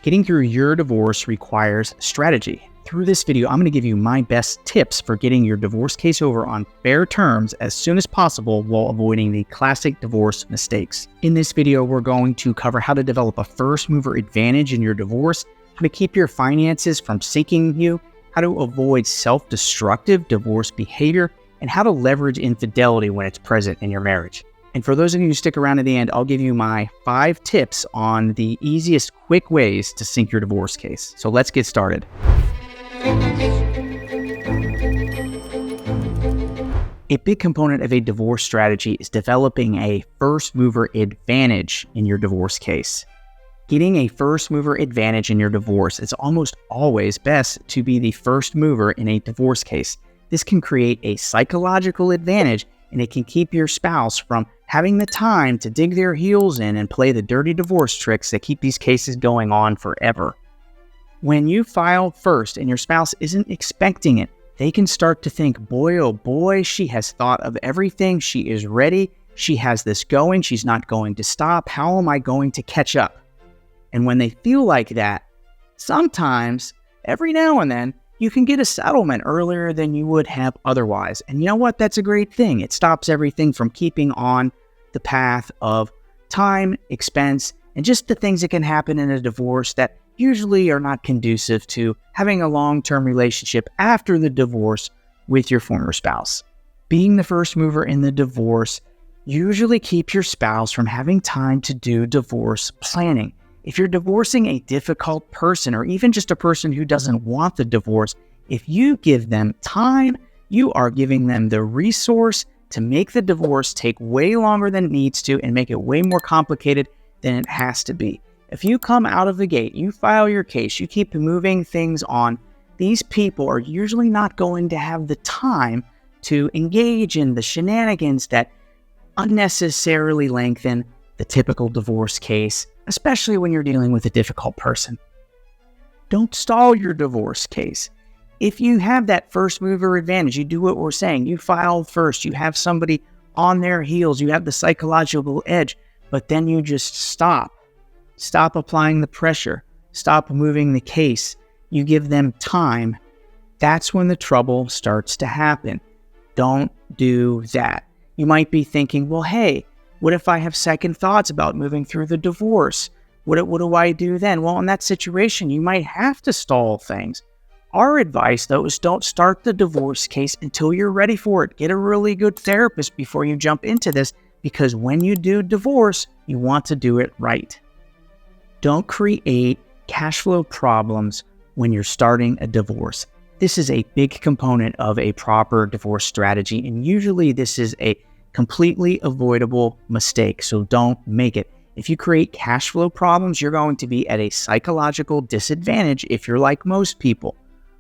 Getting through your divorce requires strategy. Through this video, I'm going to give you my best tips for getting your divorce case over on fair terms as soon as possible while avoiding the classic divorce mistakes. In this video, we're going to cover how to develop a first mover advantage in your divorce, how to keep your finances from sinking you, how to avoid self-destructive divorce behavior, and how to leverage infidelity when it's present in your marriage. And for those of you who stick around to the end, I'll give you my 5 tips on the easiest, quick ways to sink your divorce case. So let's get started. A big component of a divorce strategy is developing a first mover advantage in your divorce case. Getting a first mover advantage in your divorce, it's almost always best to be the first mover in a divorce case. This can create a psychological advantage, and it can keep your spouse from having the time to dig their heels in and play the dirty divorce tricks that keep these cases going on forever. When you file first and your spouse isn't expecting it, they can start to think, boy, oh boy, she has thought of everything. She is ready. She has this going. She's not going to stop. How am I going to catch up? And when they feel like that, sometimes, every now and then, you can get a settlement earlier than you would have otherwise. And you know what? That's a great thing. It stops everything from keeping on the path of time, expense, and just the things that can happen in a divorce that usually are not conducive to having a long-term relationship after the divorce with your former spouse. Being the first mover in the divorce usually keeps your spouse from having time to do divorce planning. If you're divorcing a difficult person, or even just a person who doesn't want the divorce, if you give them time, you are giving them the resource to make the divorce take way longer than it needs to and make it way more complicated than it has to be. If you come out of the gate, you file your case, you keep moving things on, these people are usually not going to have the time to engage in the shenanigans that unnecessarily lengthen the typical divorce case, especially when you're dealing with a difficult person. Don't stall your divorce case. If you have that first mover advantage, you do what we're saying. You file first, you have somebody on their heels, you have the psychological edge, but then you just stop. Stop applying the pressure. Stop moving the case. You give them time. That's when the trouble starts to happen. Don't do that. You might be thinking, well, hey, what if I have second thoughts about moving through the divorce? What do I do then? Well, in that situation, you might have to stall things. Our advice, though, is don't start the divorce case until you're ready for it. Get a really good therapist before you jump into this, because when you do divorce, you want to do it right. Don't create cash flow problems when you're starting a divorce. This is a big component of a proper divorce strategy, and usually this is a completely avoidable mistake, so don't make it. If you create cash flow problems, you're going to be at a psychological disadvantage if you're like most people.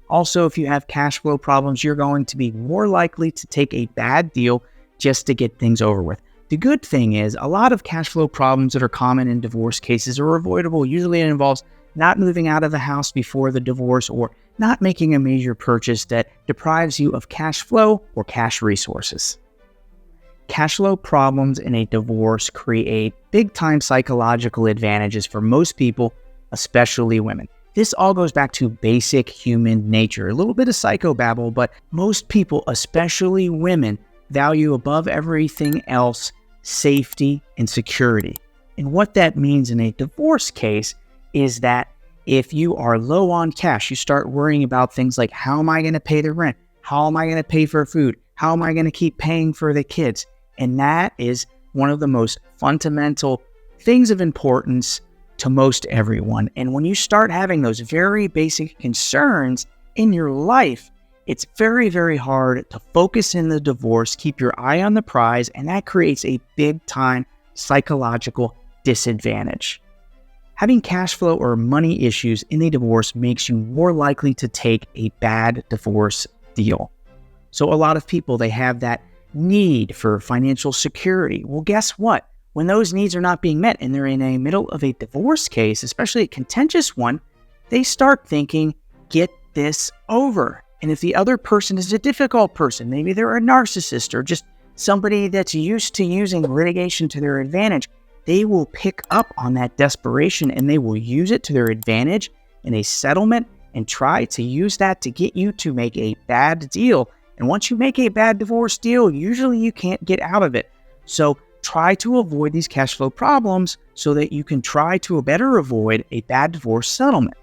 Also, if you have cash flow problems, you're going to be more likely to take a bad deal just to get things over with. The good thing is, a lot of cash flow problems that are common in divorce cases are avoidable. Usually it involves not moving out of the house before the divorce or not making a major purchase that deprives you of cash flow or cash resources. Cash flow problems in a divorce create big-time psychological advantages for most people, especially women. This all goes back to basic human nature. A little bit of psychobabble, but most people, especially women, value above everything else safety and security. And what that means in a divorce case is that if you are low on cash, you start worrying about things like, how am I going to pay the rent? How am I going to pay for food? How am I going to keep paying for the kids? And that is one of the most fundamental things of importance to most everyone. And when you start having those very basic concerns in your life, it's very, very hard to focus in the divorce, keep your eye on the prize, and that creates a big-time psychological disadvantage. Having cash flow or money issues in a divorce makes you more likely to take a bad divorce deal. So a lot of people, they have that need for financial security. Well, guess what? When those needs are not being met and they're in the middle of a divorce case, especially a contentious one, they start thinking, get this over. And if the other person is a difficult person, maybe they're a narcissist or just somebody that's used to using litigation to their advantage, they will pick up on that desperation and they will use it to their advantage in a settlement and try to use that to get you to make a bad deal. And once you make a bad divorce deal, usually you can't get out of it. So try to avoid these cash flow problems so that you can try to better avoid a bad divorce settlement.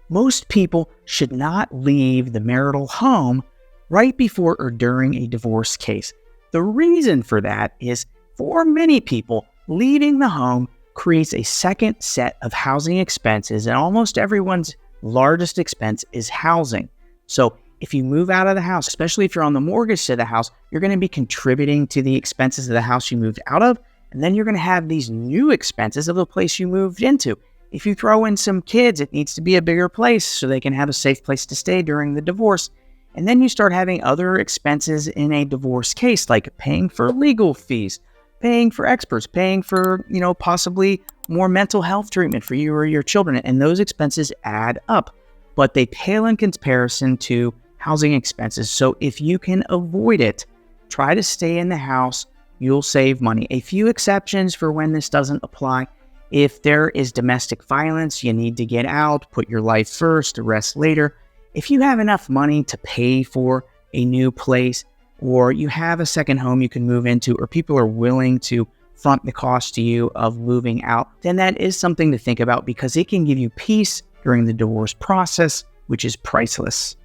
Most people should not leave the marital home right before or during a divorce case. The reason for that is, for many people, leaving the home creates a second set of housing expenses, and almost everyone's largest expense is housing. So if you move out of the house, especially if you're on the mortgage to the house, you're going to be contributing to the expenses of the house you moved out of, and then you're going to have these new expenses of the place you moved into. If you throw in some kids, it needs to be a bigger place so they can have a safe place to stay during the divorce. And then you start having other expenses in a divorce case, like paying for legal fees, paying for experts, paying for, possibly more mental health treatment for you or your children. And those expenses add up, but they pale in comparison to housing expenses. So if you can avoid it, try to stay in the house, you'll save money. A few exceptions for when this doesn't apply. If there is domestic violence, you need to get out, put your life first, rest later. If you have enough money to pay for a new place, or you have a second home you can move into, or people are willing to front the cost to you of moving out, then that is something to think about because it can give you peace during the divorce process, which is priceless.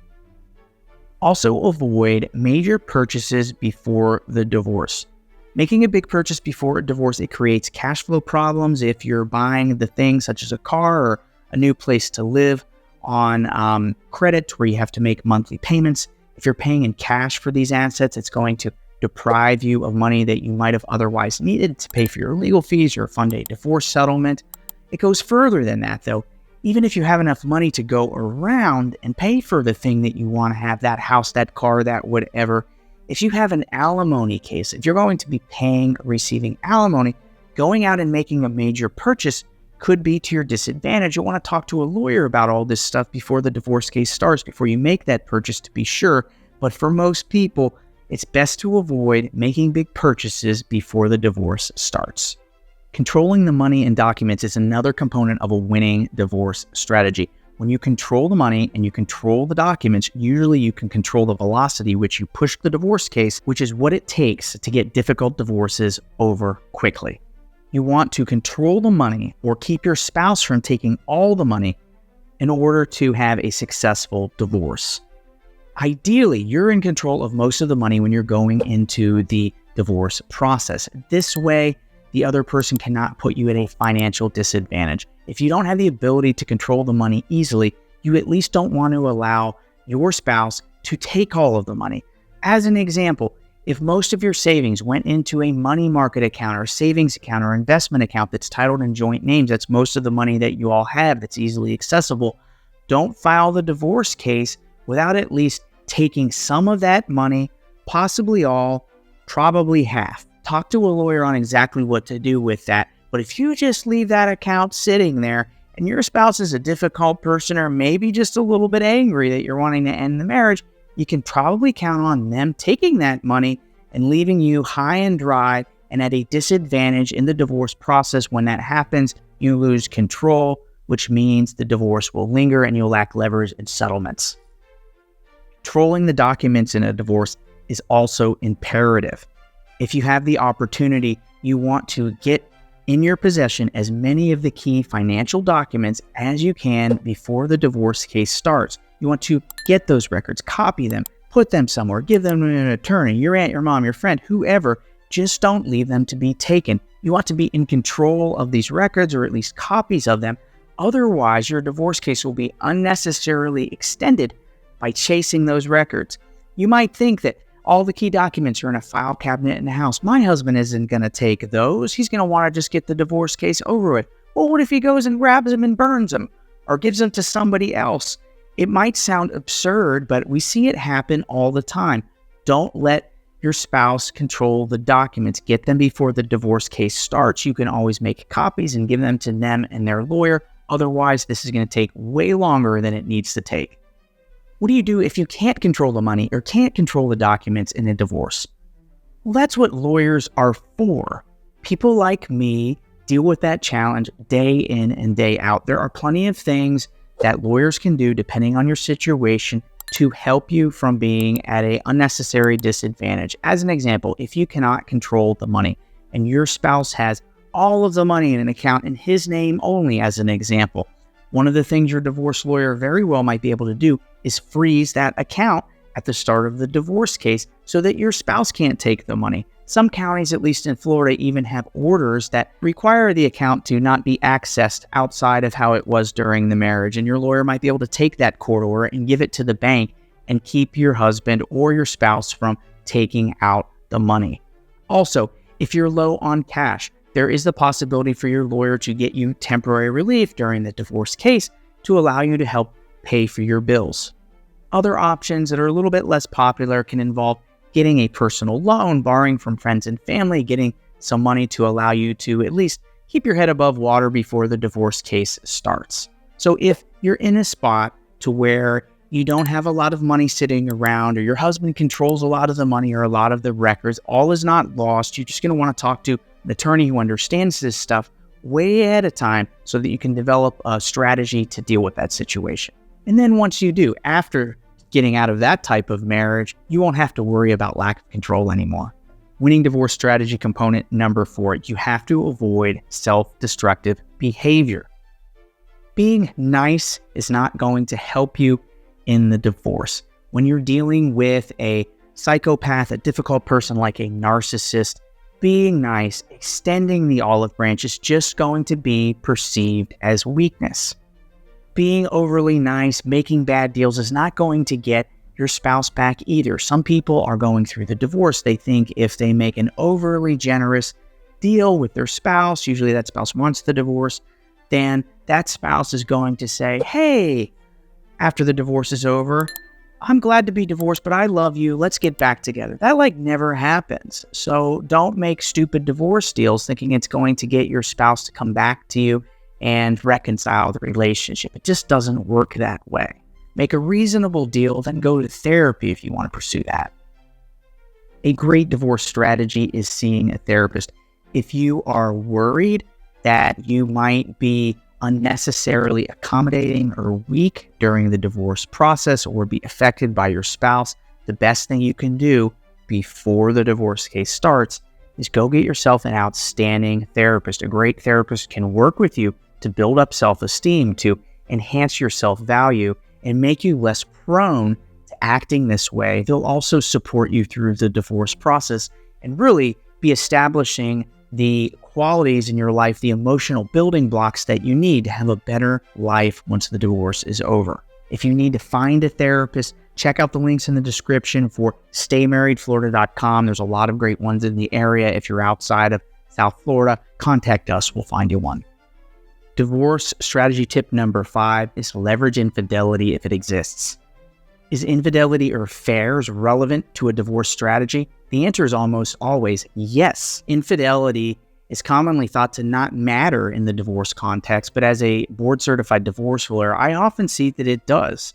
Also, avoid major purchases before the divorce. Making a big purchase before a divorce, it creates cash flow problems if you're buying the things such as a car or a new place to live on credit where you have to make monthly payments. If you're paying in cash for these assets, it's going to deprive you of money that you might have otherwise needed to pay for your legal fees or fund a divorce settlement. It goes further than that, though. Even if you have enough money to go around and pay for the thing that you want to have, that house, that car, that whatever, if you have an alimony case, if you're going to be paying or receiving alimony, going out and making a major purchase could be to your disadvantage. You'll want to talk to a lawyer about all this stuff before the divorce case starts, before you make that purchase to be sure. But for most people, it's best to avoid making big purchases before the divorce starts. Controlling the money and documents is another component of a winning divorce strategy. When you control the money and you control the documents, usually you can control the velocity which you push the divorce case, which is what it takes to get difficult divorces over quickly. You want to control the money or keep your spouse from taking all the money in order to have a successful divorce. Ideally, you're in control of most of the money when you're going into the divorce process. This way, the other person cannot put you at a financial disadvantage. If you don't have the ability to control the money easily, you at least don't want to allow your spouse to take all of the money. As an example, if most of your savings went into a money market account or savings account or investment account that's titled in joint names, that's most of the money that you all have that's easily accessible, don't file the divorce case without at least taking some of that money, possibly all, probably half. Talk to a lawyer on exactly what to do with that. But if you just leave that account sitting there and your spouse is a difficult person or maybe just a little bit angry that you're wanting to end the marriage, you can probably count on them taking that money and leaving you high and dry and at a disadvantage in the divorce process. When that happens, you lose control, which means the divorce will linger and you'll lack leverage in settlements. Controlling the documents in a divorce is also imperative. If you have the opportunity, you want to get in your possession as many of the key financial documents as you can before the divorce case starts. You want to get those records, copy them, put them somewhere, give them to an attorney, your aunt, your mom, your friend, whoever. Just don't leave them to be taken. You want to be in control of these records or at least copies of them. Otherwise, your divorce case will be unnecessarily extended by chasing those records. You might think that all the key documents are in a file cabinet in the house. My husband isn't going to take those. He's going to want to just get the divorce case over with. Well, what if he goes and grabs them and burns them or gives them to somebody else? It might sound absurd, but we see it happen all the time. Don't let your spouse control the documents. Get them before the divorce case starts. You can always make copies and give them to them and their lawyer. Otherwise, this is going to take way longer than it needs to take. What do you do if you can't control the money or can't control the documents in a divorce? Well, that's what lawyers are for. People like me deal with that challenge day in and day out. There are plenty of things that lawyers can do depending on your situation to help you from being at an unnecessary disadvantage. As an example, if you cannot control the money and your spouse has all of the money in an account in his name only, as an example, one of the things your divorce lawyer very well might be able to do is freeze that account at the start of the divorce case so that your spouse can't take the money. Some counties, at least in Florida, even have orders that require the account to not be accessed outside of how it was during the marriage. And your lawyer might be able to take that court order and give it to the bank and keep your husband or your spouse from taking out the money. Also, if you're low on cash, there is the possibility for your lawyer to get you temporary relief during the divorce case to allow you to help pay for your bills. Other options that are a little bit less popular can involve getting a personal loan, borrowing from friends and family, getting some money to allow you to at least keep your head above water before the divorce case starts. So if you're in a spot to where you don't have a lot of money sitting around, or your husband controls a lot of the money or a lot of the records, all is not lost. You're just going to want to talk to an attorney who understands this stuff way ahead of time so that you can develop a strategy to deal with that situation. And then once you do, after getting out of that type of marriage, you won't have to worry about lack of control anymore. Winning divorce strategy component number 4, you have to avoid self-destructive behavior. Being nice is not going to help you in the divorce. When you're dealing with a psychopath, a difficult person like a narcissist, being nice, extending the olive branch is just going to be perceived as weakness. Being overly nice, making bad deals is not going to get your spouse back either. Some people are going through the divorce. They think if they make an overly generous deal with their spouse, usually that spouse wants the divorce, then that spouse is going to say, hey, after the divorce is over, I'm glad to be divorced, but I love you. Let's get back together. That never happens. So don't make stupid divorce deals thinking it's going to get your spouse to come back to you and reconcile the relationship. It just doesn't work that way. Make a reasonable deal, then go to therapy if you want to pursue that. A great divorce strategy is seeing a therapist. If you are worried that you might be unnecessarily accommodating or weak during the divorce process or be affected by your spouse, the best thing you can do before the divorce case starts is go get yourself an outstanding therapist. A great therapist can work with you to build up self-esteem, to enhance your self-value, and make you less prone to acting this way. They'll also support you through the divorce process and really be establishing the qualities in your life, the emotional building blocks that you need to have a better life once the divorce is over. If you need to find a therapist, check out the links in the description for staymarriedflorida.com. There's a lot of great ones in the area. If you're outside of South Florida, contact us. We'll find you one. Divorce strategy tip number 5 is leverage infidelity if it exists. Is infidelity or affairs relevant to a divorce strategy? The answer is almost always yes. Infidelity is commonly thought to not matter in the divorce context, but as a board-certified divorce lawyer, I often see that it does.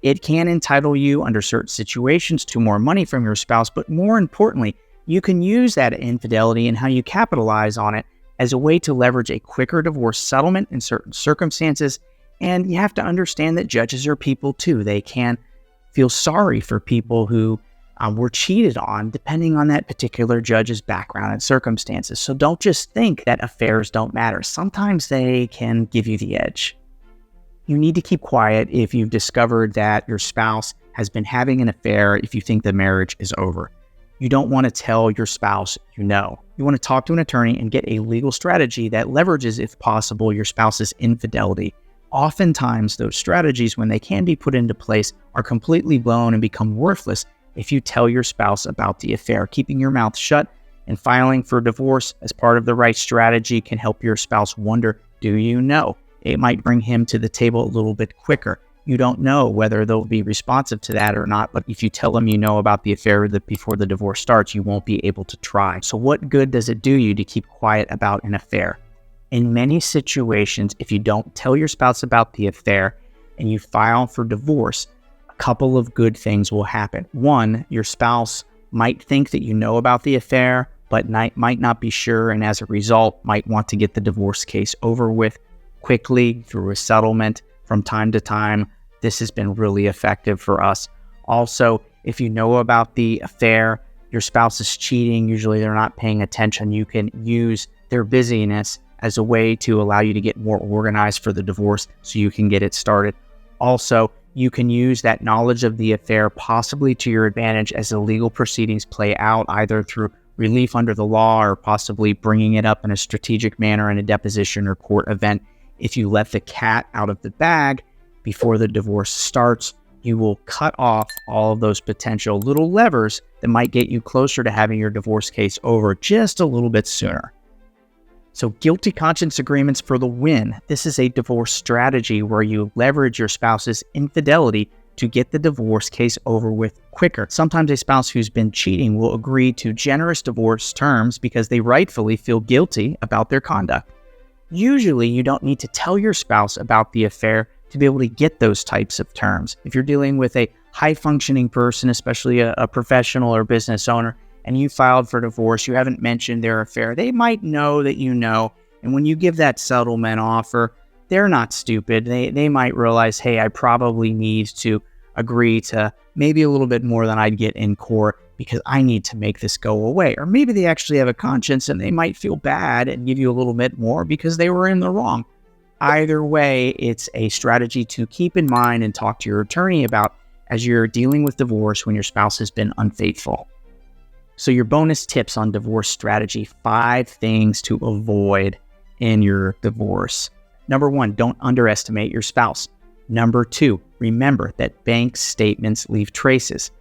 It can entitle you under certain situations to more money from your spouse, but more importantly, you can use that infidelity and how you capitalize on it as a way to leverage a quicker divorce settlement in certain circumstances. And you have to understand that judges are people too. They can feel sorry for people who were cheated on, depending on that particular judge's background and circumstances. So don't just think that affairs don't matter. Sometimes they can give you the edge. You need to keep quiet if you've discovered that your spouse has been having an affair, if you think the marriage is over. You don't want to tell your spouse you know. You want to talk to an attorney and get a legal strategy that leverages, if possible, your spouse's infidelity. Oftentimes, those strategies, when they can be put into place, are completely blown and become worthless if you tell your spouse about the affair. Keeping your mouth shut and filing for divorce as part of the right strategy can help your spouse wonder, do you know? It might bring him to the table a little bit quicker. You don't know whether they'll be responsive to that or not, but if you tell them you know about the affair before the divorce starts, you won't be able to try. So what good does it do you to keep quiet about an affair? In many situations, if you don't tell your spouse about the affair and you file for divorce, a couple of good things will happen. One, your spouse might think that you know about the affair, but might not be sure, and as a result, might want to get the divorce case over with quickly through a settlement from time to time. This has been really effective for us. Also, if you know about the affair, your spouse is cheating, usually they're not paying attention, you can use their busyness as a way to allow you to get more organized for the divorce so you can get it started. Also, you can use that knowledge of the affair possibly to your advantage as the legal proceedings play out, either through relief under the law or possibly bringing it up in a strategic manner in a deposition or court event. If you let the cat out of the bag before the divorce starts, you will cut off all of those potential little levers that might get you closer to having your divorce case over just a little bit sooner. So guilty conscience agreements for the win. This is a divorce strategy where you leverage your spouse's infidelity to get the divorce case over with quicker. Sometimes a spouse who's been cheating will agree to generous divorce terms because they rightfully feel guilty about their conduct. Usually, you don't need to tell your spouse about the affair to be able to get those types of terms. If you're dealing with a high-functioning person, especially a professional or business owner, and you filed for divorce, you haven't mentioned their affair, they might know that you know, and when you give that settlement offer, they're not stupid. They might realize, hey, I probably need to agree to maybe a little bit more than I'd get in court because I need to make this go away. Or maybe they actually have a conscience and they might feel bad and give you a little bit more because they were in the wrong. Either way, it's a strategy to keep in mind and talk to your attorney about as you're dealing with divorce when your spouse has been unfaithful. So your bonus tips on divorce strategy, 5 things to avoid in your divorce. Number 1, don't underestimate your spouse. Number 2, remember that bank statements leave traces.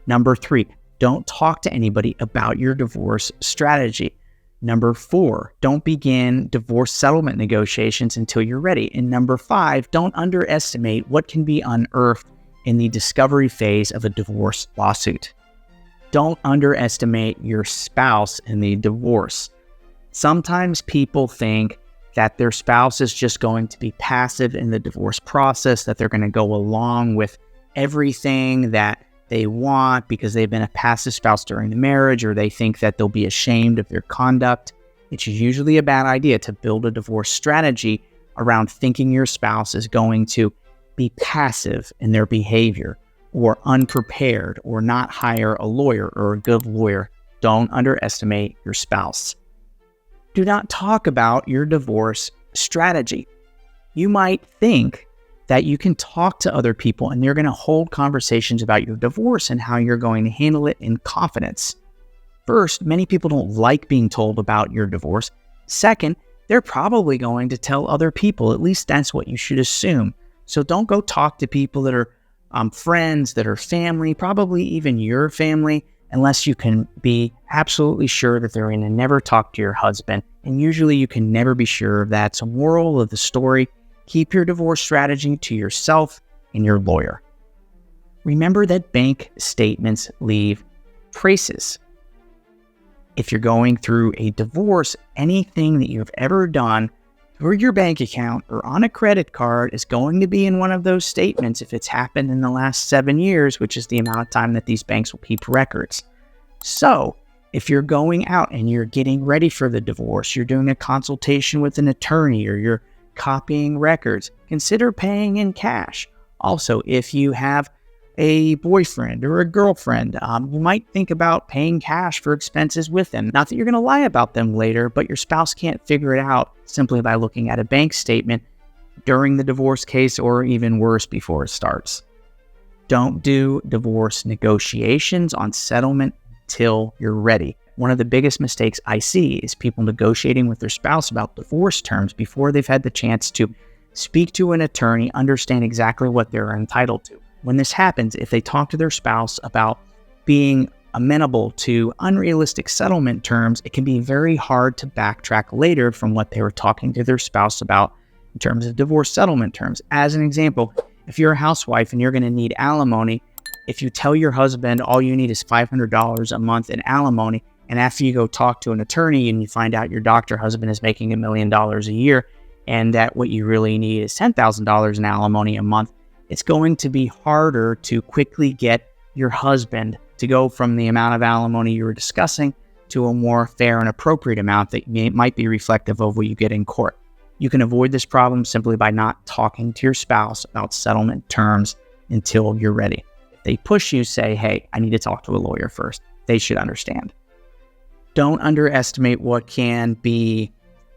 Number 3, don't talk to anybody about your divorce strategy. Number 4, don't begin divorce settlement negotiations until you're ready. And number 5, don't underestimate what can be unearthed in the discovery phase of a divorce lawsuit. Don't underestimate your spouse in the divorce. Sometimes people think that their spouse is just going to be passive in the divorce process, that they're going to go along with everything that they want because they've been a passive spouse during the marriage, or they think that they'll be ashamed of their conduct. It's usually a bad idea to build a divorce strategy around thinking your spouse is going to be passive in their behavior, or unprepared, or not hire a lawyer or a good lawyer. Don't underestimate your spouse. Do not talk about your divorce strategy. You might think that you can talk to other people and they're going to hold conversations about your divorce and how you're going to handle it in confidence. First, many people don't like being told about your divorce. Second, they're probably going to tell other people. At least that's what you should assume. So don't go talk to people that are friends, that are family, probably even your family, unless you can be absolutely sure that they're going to never talk to your husband. And usually you can never be sure of that. So moral of the story, keep your divorce strategy to yourself and your lawyer. Remember that bank statements leave traces. If you're going through a divorce, anything that you've ever done through your bank account or on a credit card is going to be in one of those statements if it's happened in the last 7 years, which is the amount of time that these banks will keep records. So if you're going out and you're getting ready for the divorce, you're doing a consultation with an attorney, or you're copying records, consider paying in cash. Also, if you have a boyfriend or a girlfriend, you might think about paying cash for expenses with them. Not that you're going to lie about them later, but your spouse can't figure it out simply by looking at a bank statement during the divorce case, or even worse, before it starts. Don't do divorce negotiations on settlement until you're ready. One of the biggest mistakes I see is people negotiating with their spouse about divorce terms before they've had the chance to speak to an attorney, understand exactly what they're entitled to. When this happens, if they talk to their spouse about being amenable to unrealistic settlement terms, it can be very hard to backtrack later from what they were talking to their spouse about in terms of divorce settlement terms. As an example, if you're a housewife and you're going to need alimony, if you tell your husband all you need is $500 a month in alimony, and after you go talk to an attorney and you find out your doctor husband is making $1 million a year, and that what you really need is $10,000 in alimony a month, it's going to be harder to quickly get your husband to go from the amount of alimony you were discussing to a more fair and appropriate amount that might be reflective of what you get in court. You can avoid this problem simply by not talking to your spouse about settlement terms until you're ready. If they push you, say, hey, I need to talk to a lawyer first. They should understand. Don't underestimate what can be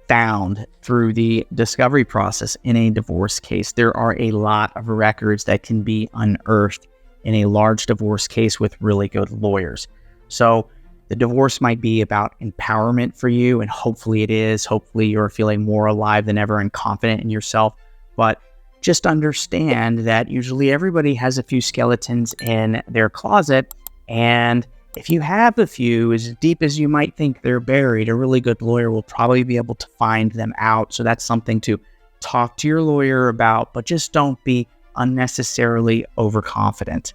found through the discovery process in a divorce case. There are a lot of records that can be unearthed in a large divorce case with really good lawyers. So the divorce might be about empowerment for you, and hopefully it is. Hopefully you're feeling more alive than ever and confident in yourself. But just understand that usually everybody has a few skeletons in their closet, and if you have a few, as deep as you might think they're buried, a really good lawyer will probably be able to find them out. So that's something to talk to your lawyer about, but just don't be unnecessarily overconfident.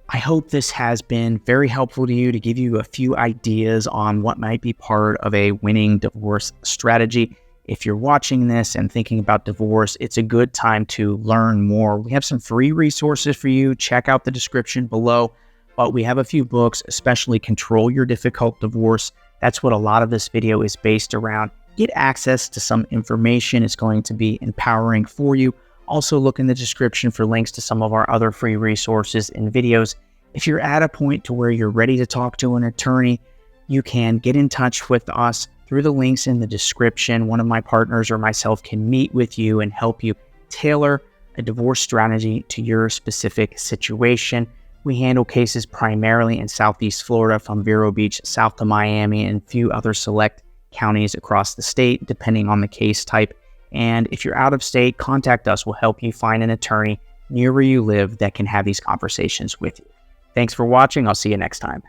I hope this has been very helpful to you to give you a few ideas on what might be part of a winning divorce strategy. If you're watching this and thinking about divorce, it's a good time to learn more. We have some free resources for you. Check out the description below. But we have a few books, especially Control Your Difficult Divorce. That's what a lot of this video is based around. Get access to some information. It's going to be empowering for you. Also, look in the description for links to some of our other free resources and videos. If you're at a point to where you're ready to talk to an attorney, you can get in touch with us through the links in the description. One of my partners or myself can meet with you and help you tailor a divorce strategy to your specific situation. We handle cases primarily in Southeast Florida, from Vero Beach south to Miami, and a few other select counties across the state, depending on the case type. And if you're out of state, contact us. We'll help you find an attorney near where you live that can have these conversations with you. Thanks for watching. I'll see you next time.